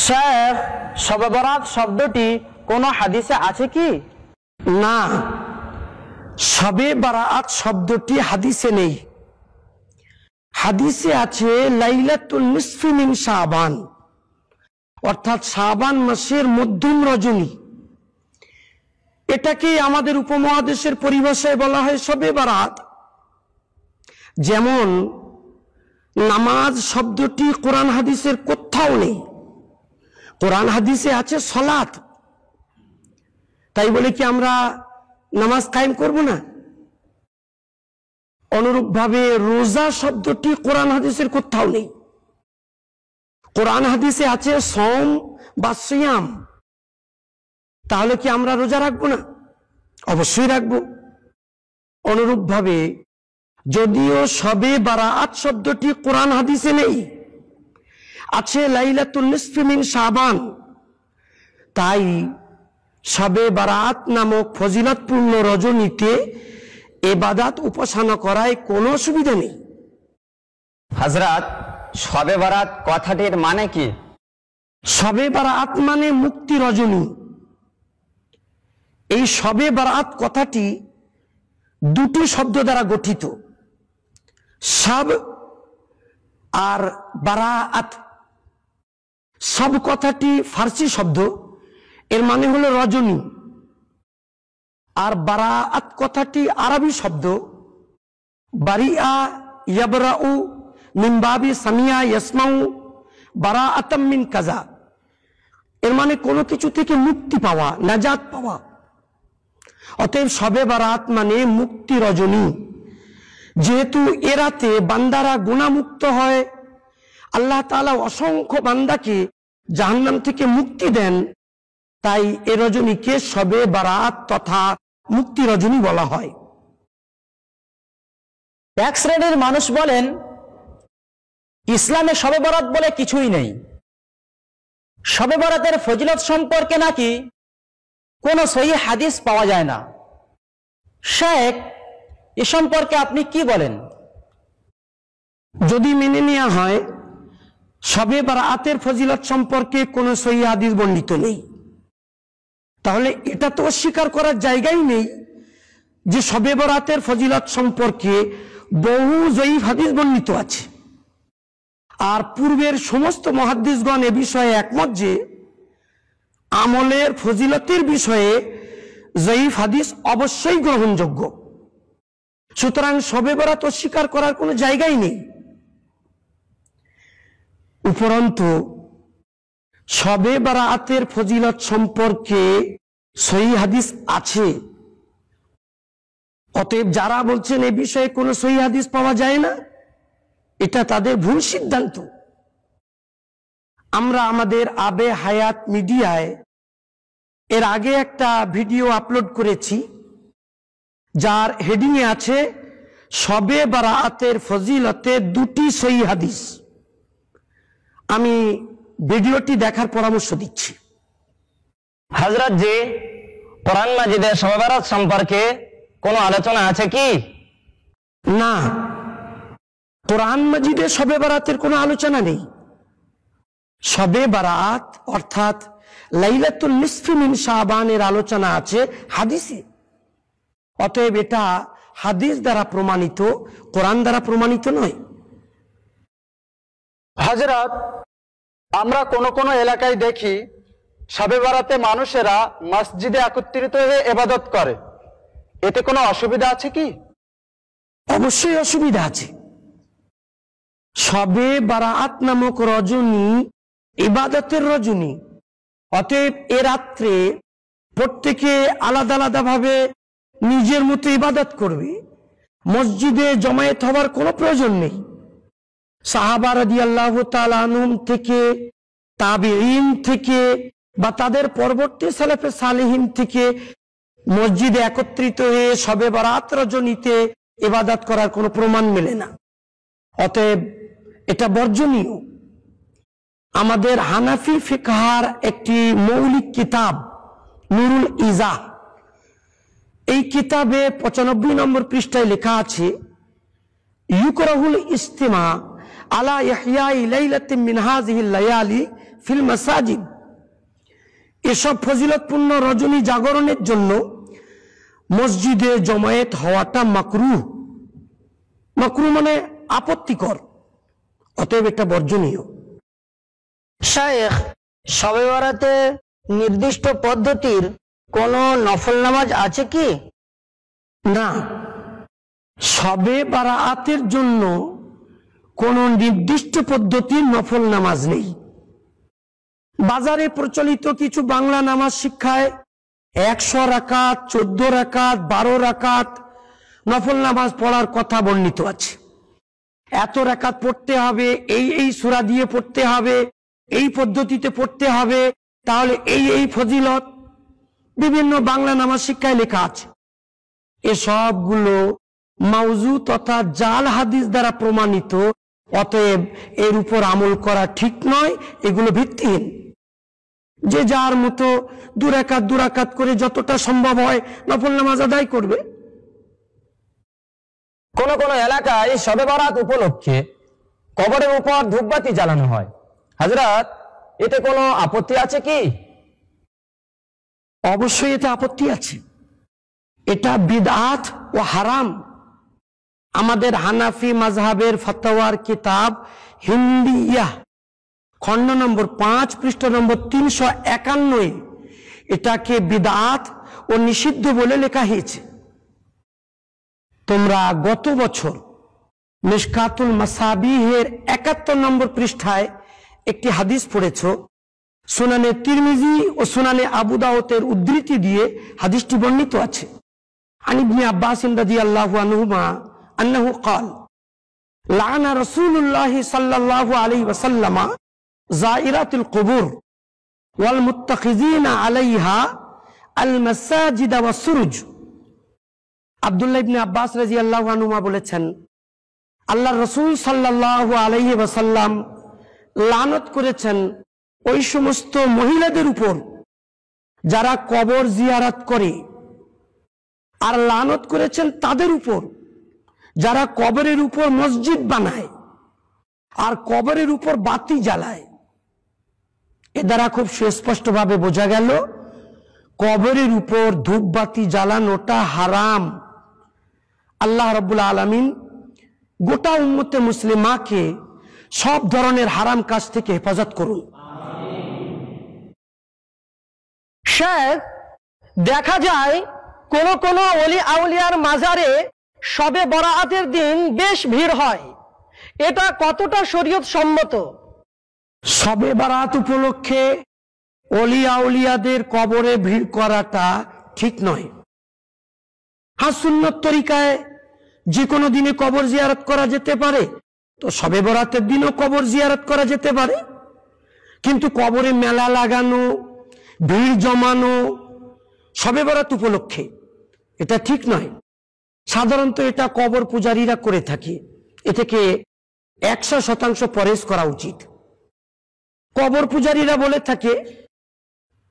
শেখ, শবে বরাত শব্দটি কোন হাদিসে আছে কি? না, শবে বারাত শব্দটি হাদিসে নেই। হাদিসে আছে লাইলাতুল নিসফি মিন শাবান, অর্থাৎ শাবান মাসের মধ্যম রজনী। এটাকে আমাদের উপমহাদেশের পরিভাষায় বলা হয় শবে বারাত। যেমন নামাজ শব্দটি কোরআন হাদিসের কোথাও নেই। কোরআন হাদিসে আছে সালাত, তাই বলে কি আমরা নামাজ কায়েম করব না? অনুরূপভাবে রোজা শব্দটি কোরআন হাদিসের কোথাও নেই। কোরআন হাদিসে আছে সওম বা সিয়াম, তাহলে কি আমরা রোজা রাখবো না? অবশ্যই রাখবো। অনুরূপভাবে যদিও শবে বারাত শব্দটি কোরআন হাদিসে নেই, আছে লাইলাতুল নিসফি মিন শাবান, তাই শবে বারাত নামক ফজিলতপূর্ণ রজনীতে ইবাদত উপাসনা করায় কোনো অসুবিধা নেই। হযরত, শবে বারাত কথাটির মানে কি? শবে বারাত মানে মুক্তি রজনী। এই শবে বারাত কথাটি দুটি শব্দ দ্বারা গঠিত, শব আর বারাত। সব কথাটি ফার্সি শব্দ, এর মানে হলো রজনী। আর বারাত কথাটি আরবি শব্দ, বারিআ ইয়াবরাউ মিন বাবি সামিয়া ইয়াসমাউ বারাআতাম মিন কাযা। এর মানে কোনো কিছু থেকে মুক্তি পাওয়া, নাজাত পাওয়া। অতএব শবে বারাত মানে মুক্তি রজনী। যেহেতু এ রাতে বান্দারা গুনাহমুক্ত হয়, আল্লাহ তাআলা অসংখ্য বান্দাকে জাহান্নাম থেকে মুক্তি দেন, তাই এ রজনীকে শবে বারাত তথা মুক্তি রজনী বলা হয়। এক শ্রেণীর মানুষ বলেন ইসলামে শবে বরাত বলে কিছুই নেই। শবে বরাতের ফজিলত সম্পর্কে নাকি কোনো সহিহ হাদিস পাওয়া যায় না। শেখ, এ সম্পর্কে আপনি কি বলেন? যদি মেনে নেওয়া হয় শবে বারাতের ফজিলত সম্পর্কে কোনো সহিহ হাদিস বর্ণিত নেই, তাহলে এটা তো অস্বীকার করার জায়গাই নেই যে শবে বরাতের ফজিলত সম্পর্কে বহু জয়ীফ হাদিস বর্ণিত আছে। আর পূর্বের সমস্ত মুহাদ্দিসগণ এ বিষয়ে একমত যে আমলের ফজিলতের বিষয়ে জয়ীফ হাদিস অবশ্যই গ্রহণযোগ্য। সুতরাং শবে বরাত অস্বীকার করার কোনো জায়গাই নেই। উপরন্তু শবে বারাতের ফজিলত সম্পর্কে সহিহ হাদিস আছে। অতএব যারা বলছেন এই বিষয়ে কোনো সহিহ হাদিস পাওয়া যায় না, এটা তাদের ভুল সিদ্ধান্ত। আমরা আমাদের আবে হায়াত মিডিয়ায় এর আগে একটা ভিডিও আপলোড করেছি, যার হেডিং এ আছে শবে বারাতের ফজিলতে দুটি সহিহ হাদিস। আমি ভিডিওটি দেখার পরামর্শ দিচ্ছি। হযরত জি, কোরআন মাজিদে শবে বারাত সম্পর্কে কোনো আলোচনা আছে কি? না, কোরআন মাজিদে শবে বারাতের কোনো আলোচনা নেই। শবে বারাত অর্থাৎ লাইলাতুল নিসফি মিন শাবানের আলোচনা আছে হাদিসে। অতএব এটা হাদিস দ্বারা প্রমাণিত, কোরআন দ্বারা প্রমাণিত নয়। হযরত, আমরা কোন কোন এলাকায় দেখি শবে বারাতে মানুষেরা মসজিদে একত্রিত হয়ে ইবাদত করে, এতে কোনো অসুবিধা আছে কি? অবশ্যই অসুবিধা আছে। শবে বারাত নামক রজনী ইবাদতের রজনী। অতএব এ রাত্রে প্রত্যেকে আলাদা আলাদা ভাবে নিজের মতো ইবাদত করবে। মসজিদে জমায়েত হওয়ার কোনো প্রয়োজন নেই। সাহাবা রাদিয়াল্লাহু তাআলা আনহুম থেকে, তাবেঈন থেকে বা তাদের পরবর্তী সালেফে সালেহিন থেকে মসজিদে একত্রিত হয়ে শবে বারাত রজনীতে ইবাদত করার কোনো প্রমাণ মেলে না। অতএব এটা বর্জনীয়। আমাদের হানাফি ফিকহার একটি মৌলিক কিতাব নুরুল ইজাহ, এই কিতাবে 95 নম্বর পৃষ্ঠায় লেখা আছে ইউকরাহুল ইস্তিমা আলা ইহয়াই লাইলাতিন মিন হাযিহিল লায়ালি ফিল মাসাজিদ, এসব ফজিলতপূর্ণ রজনী জাগরণের জন্য মসজিদে জমায়েত হওয়াটা মাকরুহ। মাকরুহ মানে আপত্তিকর, অতএব এটা বর্জনীয়। শায়েখ, শবে বরাতে নির্দিষ্ট পদ্ধতির কোনো নফল নামাজ আছে কি? না, শবে বারাতের জন্য কোন নির্দিষ্ট পদ্ধতির নফল নামাজ নেই। বাজারে প্রচলিত কিছু বাংলা নামাজ শিক্ষায় 100 রাকাত, 14 রাকাত, 12 রাকাত নফল নামাজ পড়ার কথা বর্ণিত আছে। এত রাকাত পড়তে হবে, এই সূরা দিয়ে পড়তে হবে, এই পদ্ধতিতে পড়তে হবে, তাহলে এই ফজিলত বিভিন্ন বাংলা নামাজ শিক্ষায় লেখা আছে। এসবগুলো মাউজু তথা জাল হাদিস দ্বারা প্রমাণিত, অতএব এর উপর আমল করা ঠিক নয়, এগুলো ভিত্তিহীন। যে যার মতো 2 রাকাত করে যতটা সম্ভব হয় নফল নামাজ আদায় করবে। কোন কোন এলাকায় শবে বরাত উপলক্ষে কবরের উপর ধূপবাতি জ্বালানো হয়। হযরত, এতে কোনো আপত্তি আছে কি? অবশ্যই এতে আপত্তি আছে। এটা বিদআত ও হারাম। আমাদের হানাফি মাযহাবের ফতোয়ার কিতাব হিন্দিয়াহ খণ্ড নম্বর 5 পৃষ্ঠা নম্বর 351 এটাকে বিদআত ও নিষিদ্ধ বলে লেখা হয়েছে। তোমরা গত বছর মিশকাতুল মাসাবিহের 71 নম্বর পৃষ্ঠায় একটি হাদিস পড়েছ। সুনানে তিরমিজি ও সুনানে আবু দাউদের উদ্ধৃতি দিয়ে হাদিসটি বর্ণিত আছে। আন ইবনে আব্বাস রাদিয়াল্লাহু আনহুমা আন্নাহু قال লাআনা রাসূলুল্লাহ সাল্লাল্লাহু আলাইহি ওয়াসাল্লাম যায়িরাতুল কুবুর ওয়াল মুত্তাখিযিনা আলাইহা আল মাসাজিদ ওয়াস সুরুজ। আব্দুল্লাহ ইবনে আব্বাস রাদিয়াল্লাহু আনহুমা বলেছেন, আল্লাহর রাসূল সাল্লাল্লাহু আলাইহি ওয়াসাল্লাম লানত করেছেন ওই সমস্ত মহিলাদের উপর যারা কবর জিয়ারত করে, আর লানত করেছেন তাদের উপর যারা কবরের উপর মসজিদ বানায় আর কবরের উপর বাতি জ্বালায়। এ দ্বারা খুব সুস্পষ্টভাবে বোঝা গেল কবরের উপর ধূপ বাতি জ্বালানোটা হারাম। আল্লাহ রাব্বুল আলামিন গোটা উম্মতে মুসলিমাকে সব ধরনের হারাম কাজ থেকে হেফাজত করুন। শেখ, দেখা যায় কোন কোন ওলি আউলিয়ার মাজারে শবে বরাতের দিন বেশ ভিড় হয়, এটা কতটা শরীয়ত সম্মত? শবে বারাত উপলক্ষে ওলি আউলিয়াদের কবরে ভিড় করাটা ঠিক নয়। হ্যাঁ, সুন্নত তরিকায় যে কোনো দিনে কবর জিয়ারত করা যেতে পারে, তো শবে বরাতের দিনও কবর জিয়ারত করা যেতে পারে, কিন্তু কবরে মেলা লাগানো, ভিড় জমানো শবে বরাত উপলক্ষে এটা ঠিক নয়। সাধারণত এটা কবর পূজারীরা করে থাকে, এ থেকে 100% পরেজ করা উচিত। কবর পূজারীরা বলে থাকে,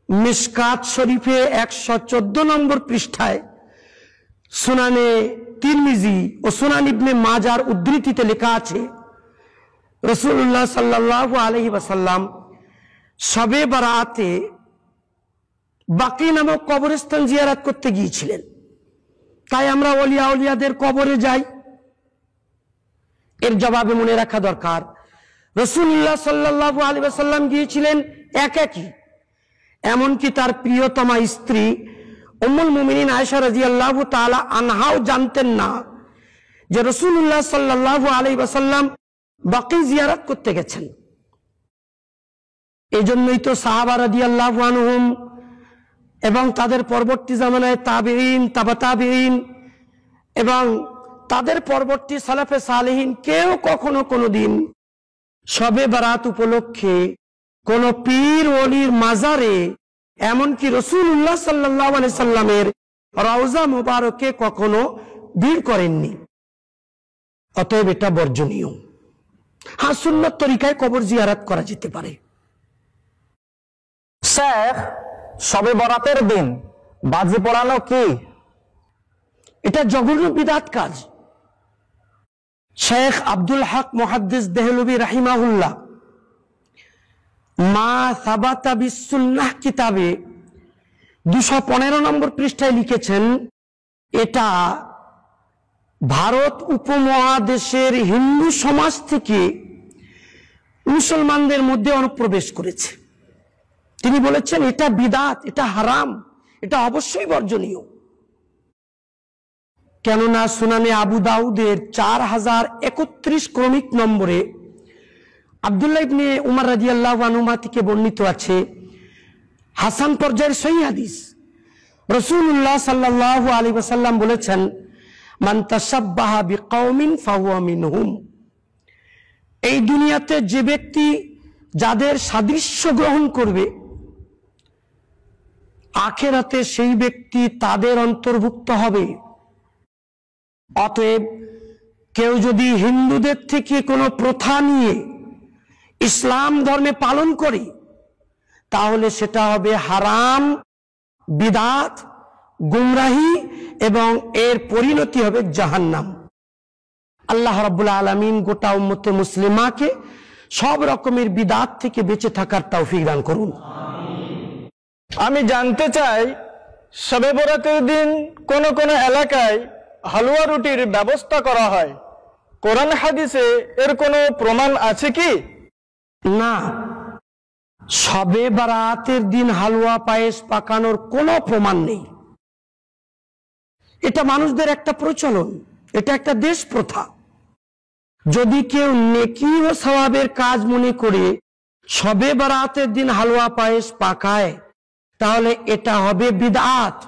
মিশকাত শরীফে 114 নম্বর পৃষ্ঠায় সুনানে তিরমিজি ও সুনান ইবনে মাজার উদ্ধৃতিতে লেখা আছে, রাসূলুল্লাহ সাল্লাল্লাহু আলাইহি ওয়াসাল্লাম শবে বারাতে বাকি নামক কবরস্থান জিয়ারত করতে গিয়েছিলেন। তাই আমরা ওলিয়া আউলিয়াদের কবরে যাই। এর জবাবে মনে রাখা দরকার, রাসূলুল্লাহ সাল্লাল্লাহু আলাইহি ওয়াসাল্লাম গিয়েছিলেন একাকী। এমনকি তার প্রিয়তমা স্ত্রী উম্মুল মুমিনিন আয়েশা রাদিয়াল্লাহু তাআলা আনহাও জানতেন না যে রাসূলুল্লাহ সাল্লাল্লাহু আলাইহি ওয়াসাল্লাম বাকি জিয়ারত করতে গেছেন। এই জন্যই তো সাহাবা রাদিয়াল্লাহু আনহুম এবং তাদের পরবর্তী জামানায় তাবেঈন, তাবা তাবেঈন এবং তাদের পরবর্তী সালাফে সালেহিন কেউ কখনো কোনোদিন শবে বারাত উপলক্ষে কোন পীর ওলির মাজারে, এমনকি রাসূলুল্লাহ সাল্লাল্লাহু আলাইহি সাল্লামের রওজা মুবারকে কখনো ভিড় করেননি। অতএব এটা বর্জনীয়। হ্যাঁ, সুন্নত তরিকায় কবর জিয়ারত করা যেতে পারে। শেখ, শবে বরাতের দিন বাজি পোড়ানো কি? এটা জঘন্য বিদআত কাজ। শেখ আব্দুল হক মুহাদ্দিস দেহলভী রাহিমাহুল্লাহ মা সাবাতা বিসুন্নাহ কিতাবে 215 নম্বর পৃষ্ঠায় লিখেছেন, এটা ভারত উপমহাদেশের হিন্দু সমাজ থেকে মুসলমানদের মধ্যে অনুপ্রবেশ করেছে। তিনি বলেছেন এটা বিদআত, এটা হারাম, এটা অবশ্যই বর্জনীয়। কেননা সুনানে আবু দাউদের 4031 ক্রমিক নম্বরে আব্দুল্লাহ ইবনে উমর রাদিয়াল্লাহু আনহুমা থেকে বর্ণিত আছে, হাসান পর্যায়ের সহিহ হাদিস, রাসূলুল্লাহ সাল্লাল্লাহু আলাইহি ওয়াসাল্লাম বলেছেন, মান তাশাব্বাহা বিকওমিন ফাহুয়া মিনহুম। এই দুনিয়াতে যে ব্যক্তি যাদের সাদৃশ্য গ্রহণ করবে, আখিরাতে সেই ব্যক্তি তাদের অন্তর্ভুক্ত হবে। অতএব কেউ যদি হিন্দুদের থেকে কোনো প্রথা নিয়ে ইসলাম ধর্মে পালন করে, তাহলে সেটা হবে হারাম, বিদআত, গুমরাহি এবং এর পরিণতি হবে জাহান্নাম। আল্লাহ রাব্বুল আলামিন গোটা উম্মতে মুসলিমাকে সব রকমের বিদআত থেকে বেঁচে থাকার তৌফিক দান করুন। আমি জানতে চাই, শবে বরাতের দিন কোন কোন এলাকায় হালুয়া রুটির ব্যবস্থা করা হয়, কোরআন হাদিসে এর কোনো প্রমাণ আছে কি? না, শবে বারাতের দিন হালুয়া পায়েস পাকানোর কোনো প্রমাণ নেই। এটা মানুষদের একটা প্রচলন, এটা একটা দেশ প্রথা। যদি কেউ নেকি ও সওয়াবের কাজ মনে করে শবে বারাতের দিন হালুয়া পায়েস পাকায়, তাহলে এটা হবে বিদআত।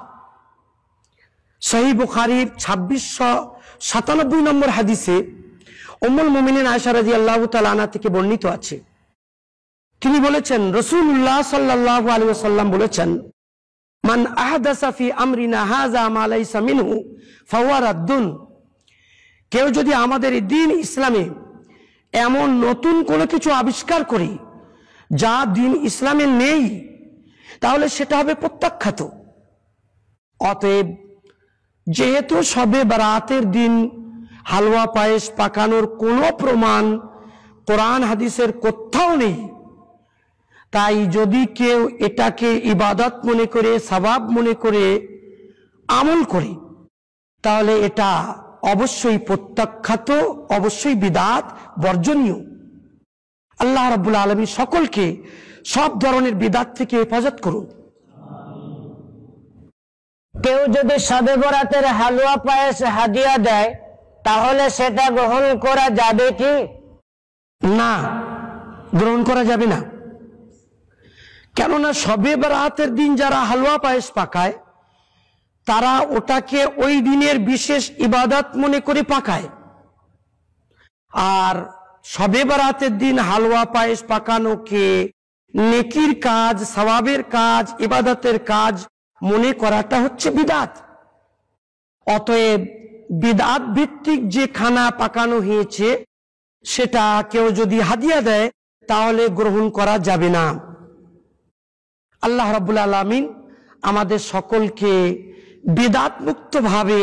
সহিহ বুখারীর 2697 নম্বর হাদিসে উম্মুল মুমিনিন আয়েশা রাদিয়াল্লাহু তাআলা আনহা থেকে বর্ণিত আছে, তিনি বলেছেন, রাসূলুল্লাহ সাল্লাল্লাহু আলাইহি ওয়াসাল্লাম বলেছেন, মান আহদাসা ফি আমরিনা হাযা মা লাইসা মিনহু ফাহুয়া রাদ্দুন। কেউ যদি আমাদের এই দ্বীন ইসলামে এমন নতুন কোনো কিছু আবিষ্কার করে যা দ্বীন ইসলামে নেই, তাহলে সেটা হবে প্রত্যাখ্যাত। অতএব যেহেতু শবে বারাতের দিন হালুয়া পায়েস পাকানোর কোনো প্রমাণ কোরআন হাদিসের কোথাও নেই, তাই যদি কেউ এটাকে ইবাদত মনে করে, সওয়াব মনে করে আমল করে, তাহলে এটা অবশ্যই প্রত্যাখ্যাত, অবশ্যই বিদআত, বর্জনীয়। আল্লাহ রাব্বুল আলামিন সকলকে সব ধরনের বিদআত থেকে হেফাজত করুন। কেউ যদি শবে বরাতের হালুয়া পায়েস হাদিয়া দেয়, তাহলে সেটা গ্রহণ করা যাবে কি? না, গ্রহণ করা যাবে না। কেননা শবে বরাতের দিন যারা হালুয়া পায়েস পাকায়, তারা ওটাকে ওই দিনের বিশেষ ইবাদত মনে করে পাকায়। আর শবে বরাতের দিন হালুয়া পায়েস পাকানোকে নেকির কাজ, সওয়াবের কাজ, ইবাদতের কাজ মনে করাটা হচ্ছে বিদআত। অতএব বিদআত ভিত্তিক যে খানা পাকানো হয়েছে, সেটা কেউ যদি হাদিয়া দেয়, তাহলে গ্রহণ করা যাবে না। আল্লাহ রাব্বুল আলামিন আমাদের সকলকে বিদআত মুক্ত ভাবে